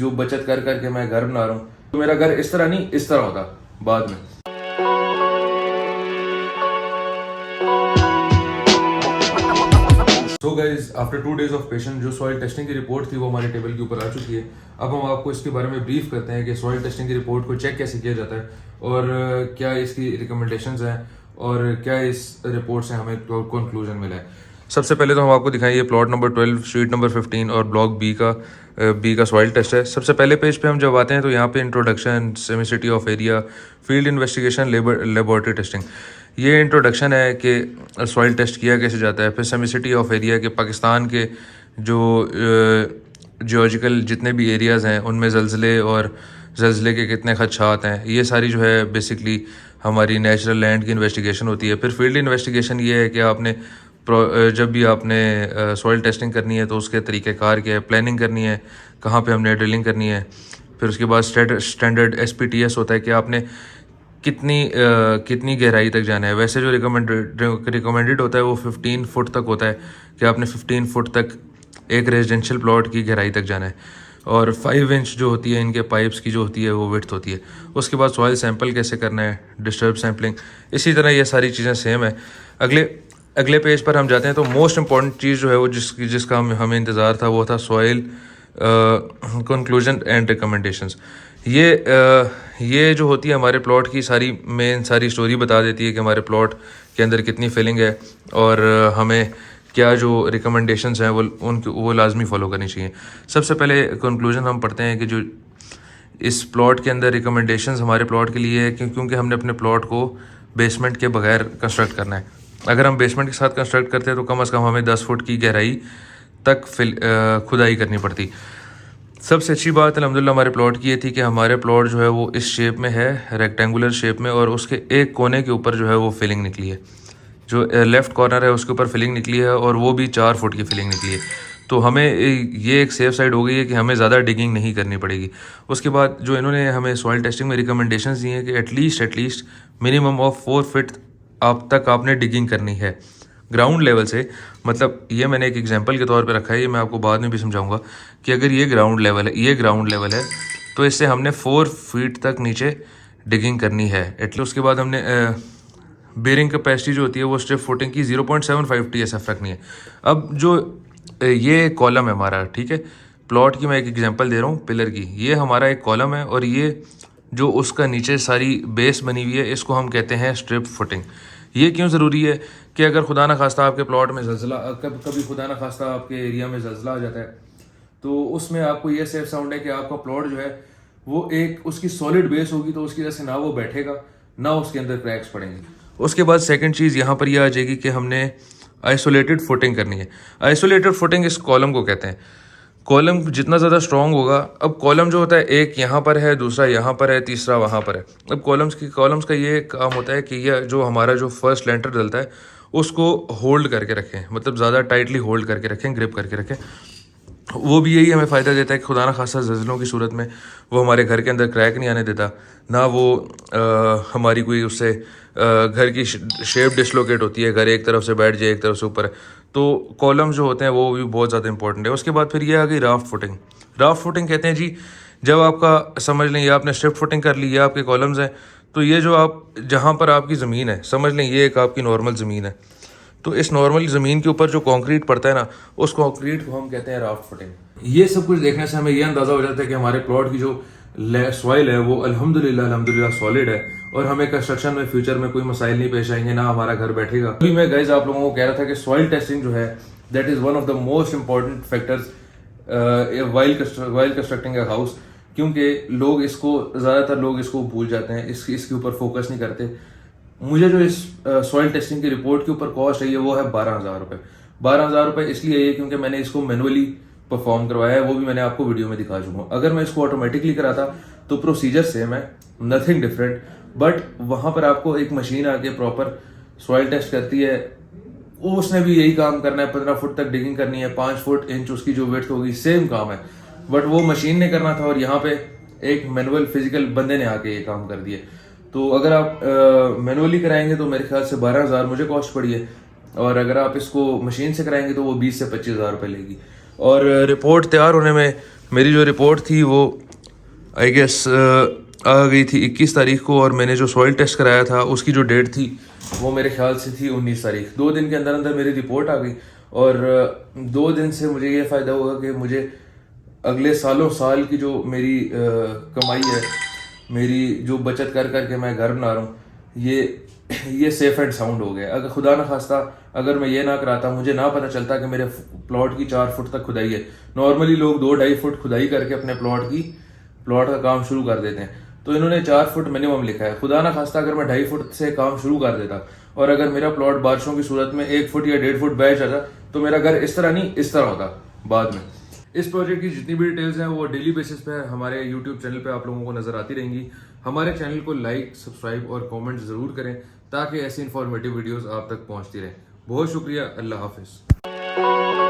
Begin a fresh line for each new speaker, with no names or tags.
जो बचत कर करके मैं घर बना रहा हूँ, तो मेरा घर इस तरह नहीं इस तरह होता बाद में। So guys, after 2 days of patience जो सॉइल टेस्टिंग की रिपोर्ट थी वो हमारे टेबल के ऊपर आ चुकी है। अब हम आपको इसके बारे में ब्रीफ करते हैं कि सॉइल टेस्टिंग की रिपोर्ट को चेक कैसे किया जाता है और क्या इसकी रिकमेंडेशंस हैं और क्या इस रिपोर्ट से हमें कंक्लूजन मिला है। सबसे पहले तो हम आपको दिखाएं ये प्लॉट नंबर 12 शीट नंबर 15 और ब्लॉक बी का सॉइल टेस्ट है। सबसे पहले पेज पे हम जब आते हैं तो यहाँ पे introduction, seismicity of area, field investigation, laboratory testing, ये इंट्रोडक्शन है कि सॉइल टेस्ट किया कैसे जाता है। फिर सेमिसिटी ऑफ एरिया के पाकिस्तान के जो जियोलॉजिकल जितने भी एरियाज़ हैं उनमें ज़लज़ले और ज़लज़ले के कितने खदशात हैं, ये सारी जो है बेसिकली हमारी नेचुरल लैंड की इन्वेस्टिगेशन होती है। फिर फील्ड इन्वेस्टिगेशन ये है कि आपने जब भी आपने सॉइल टेस्टिंग करनी है तो उसके तरीक़ेकार क्या है, प्लानिंग करनी है, कहाँ पे हमने ड्रिलिंग करनी है। फिर उसके बाद स्टैंडर्ड SPTS होता है कि आपने कितनी गहराई तक जाना है। वैसे जो रिकमेंडेड होता है वो 15 फुट तक होता है कि आपने 15 फुट तक एक रेजिडेंशियल प्लॉट की गहराई तक जाना है। और 5 इंच जो होती है इनके पाइप्स की जो होती है वो विड्थ होती है। उसके बाद सॉइल सैंपल कैसे करना है, डिस्टर्ब सैम्पलिंग, इसी तरह ये सारी चीज़ें सेम है। अगले पेज पर हम जाते हैं तो मोस्ट इम्पॉर्टेंट चीज़ जो है वो जिसका हमें इंतज़ार था वो था सॉइल कंक्लूजन एंड रिकमेंडेशंस। ये जो होती है हमारे प्लॉट की सारी स्टोरी बता देती है कि हमारे प्लॉट के अंदर कितनी फिलिंग है और हमें क्या जो रिकमेंडेशंस हैं वो लाजमी फॉलो करनी चाहिए। सबसे पहले कंक्लूजन हम पढ़ते हैं कि जो इस प्लॉट के अंदर रिकमेंडेशंस हमारे प्लॉट के लिए है क्योंकि हमने अपने प्लॉट को बेसमेंट के बगैर कंस्ट्रक्ट करना है। अगर हम बेसमेंट के साथ कंस्ट्रक्ट करते हैं तो कम से कम हमें 10 फुट की गहराई तक खुदाई करनी पड़ती। सबसे अच्छी बात अल्हम्दुलिल्लाह हमारे प्लॉट की ये थी कि हमारे प्लॉट जो है वो इस शेप में है, रेक्टेंगुलर शेप में, और उसके एक कोने के ऊपर जो है वो फिलिंग निकली है। जो लेफ़्ट कॉर्नर है उसके ऊपर फिलिंग निकली है और वो भी 4 फुट की फिलिंग निकली है। तो हमें ये एक सेफ साइड हो गई है कि हमें ज़्यादा डिगिंग नहीं करनी पड़ेगी। उसके बाद जो इन्होंने हमें सॉइल टेस्टिंग में रिकमेंडेशंस दी हैं कि एटलीस्ट मिनिमम ऑफ 4 फीट तक आपने डिगिंग करनी है ग्राउंड लेवल से। मतलब ये मैंने एक एग्जांपल के तौर पे रखा है, ये मैं आपको बाद में भी समझाऊंगा कि अगर ये ग्राउंड लेवल है तो इससे हमने 4 फीट तक नीचे डिगिंग करनी है एटलीस्ट। उसके बाद हमने बेरिंग कैपेसिटी जो होती है वो स्ट्रिप फुटिंग की 0.75 TSF रखनी है। अब जो ये कॉलम है हमारा, ठीक है, प्लॉट की मैं एक एग्जांपल दे रहा हूँ पिलर की। ये हमारा एक कॉलम है और ये जो उसका नीचे सारी बेस बनी हुई है इसको हम कहते हैं स्ट्रिप फुटिंग। ये क्यों ज़रूरी है कि अगर खुदा न खास्ता आपके प्लॉट में ज़लज़ला, कभी खुदा न खास्ता आपके एरिया में ज़लज़ला आ जाता है तो उसमें आपको ये सेफ साउंड है कि आपका प्लॉट जो है वो एक उसकी सॉलिड बेस होगी, तो उसकी वजह से ना वो बैठेगा ना उसके अंदर क्रैक्स पड़ेंगे। उसके बाद सेकंड चीज़ यहाँ पर यह आ जाएगी कि हमने आइसोलेटेड फुटिंग करनी है। आइसोलेटेड फुटिंग इस कॉलम को कहते हैं। कॉलम जितना ज़्यादा स्ट्रॉन्ग होगा, अब कॉलम जो होता है एक यहाँ पर है, दूसरा यहाँ पर है, तीसरा वहाँ पर है। अब कॉलम्स का ये काम होता है कि यह जो हमारा जो फर्स्ट लेंटर डलता है उसको होल्ड करके रखें, मतलब ज़्यादा टाइटली होल्ड करके रखें, ग्रिप करके रखें। वो भी यही हमें फ़ायदा देता है कि खुदा न खासा ज़लज़लों की सूरत में वो हमारे घर के अंदर क्रैक नहीं आने देता, ना वो हमारी कोई उससे घर की शेप डिसलोकेट होती है, घर एक तरफ से बैठ जाए एक तरफ से ऊपर। तो कॉलम्स जो होते हैं वो भी बहुत ज़्यादा इंपॉर्टेंट है। उसके बाद फिर ये आ गई राफ्ट फुटिंग। राफ्ट फुटिंग कहते हैं जी जब आपका समझ लें ये आपने स्ट्रिप फुटिंग कर ली, ये आपके कॉलम्स हैं, तो ये जो आप जहाँ पर आपकी ज़मीन है, समझ लें ये एक आपकी नॉर्मल ज़मीन है, तो इस नॉर्मल ज़मीन के ऊपर जो कंक्रीट पड़ता है ना, उस कंक्रीट को हम कहते हैं राफ्ट फुटिंग। ये सब कुछ देखने से हमें ये अंदाज़ा हो जाता है कि हमारे प्लॉट की जो सॉइल है वो अल्हम्दुलिल्लाह सॉलिड है और हमें कंस्ट्रक्शन में फ्यूचर में कोई मसाइल नहीं पेश आएंगे, ना हमारा घर बैठेगा। अभी मैं गाइस आप लोगों को कह रहा था कि सॉइल टेस्टिंग जो है that is one of the most important factors while constructing a house, क्योंकि ज़्यादातर लोग इसको भूल जाते हैं, इसके ऊपर फोकस नहीं करते। मुझे जो इस सॉइल टेस्टिंग की रिपोर्ट के ऊपर कॉस्ट है वो है 12,000 रुपये। 12,000 रुपये इसलिए है क्योंकि मैंने इसको मैनुअली परफॉर्म करवाया है, वो भी मैंने आपको वीडियो में दिखा चुका हूँ। अगर मैं इसको ऑटोमेटिकली कराता तो प्रोसीजर सेम है, नथिंग डिफरेंट, बट वहाँ पर आपको एक मशीन आके प्रॉपर सॉइल टेस्ट करती है, उसने भी यही काम करना है, 15 फुट तक डिगिंग करनी है, 5 फुट इंच उसकी जो विड्थ होगी, सेम काम है, बट वो मशीन ने करना था और यहाँ पे एक मैनुअल फिजिकल बंदे ने आके ये काम कर दिए। तो अगर आप मैनुअली कराएंगे तो मेरे ख्याल से 12,000 मुझे कॉस्ट पड़ी है, और अगर आप इसको मशीन से कराएंगे तो वो 20 से 25,000 रुपये लेगी। और रिपोर्ट तैयार होने में मेरी जो रिपोर्ट थी वो आई गेस आ गई थी 21 तारीख को, और मैंने जो सॉइल टेस्ट कराया था उसकी जो डेट थी वो मेरे ख्याल से थी 19 तारीख। 2 दिन के अंदर अंदर मेरी रिपोर्ट आ गई, और 2 दिन से मुझे ये फ़ायदा हुआ कि मुझे अगले सालों साल की जो मेरी कमाई है, मेरी जो बचत कर करके मैं घर बना रहा हूँ, ये सेफ एंड साउंड हो गया। अगर खुदा ना खास्ता अगर मैं ये ना कराता, मुझे ना पता चलता कि मेरे प्लॉट की 4 फुट तक खुदाई है। नॉर्मली लोग 2-2.5 फुट खुदाई करके अपने प्लॉट का काम शुरू कर देते हैं, तो इन्होंने 4 फुट मिनिमम लिखा है। खुदा ना खास्ता अगर मैं 2.5 फुट से काम शुरू कर देता, और अगर मेरा प्लॉट बारिशों की सूरत में 1 फुट या 1.5 फुट बह जाता, तो मेरा घर इस तरह नहीं, इस तरह होता बाद में। इस प्रोजेक्ट की जितनी भी डिटेल्स हैं वो डेली बेसिस पे हमारे यूट्यूब चैनल पे आप लोगों को नजर आती रहेंगी। हमारे चैनल को लाइक, सब्सक्राइब और कमेंट जरूर करें ताकि ऐसी इंफॉर्मेटिव वीडियोस आप तक पहुंचती रहें। बहुत शुक्रिया, अल्लाह हाफिज।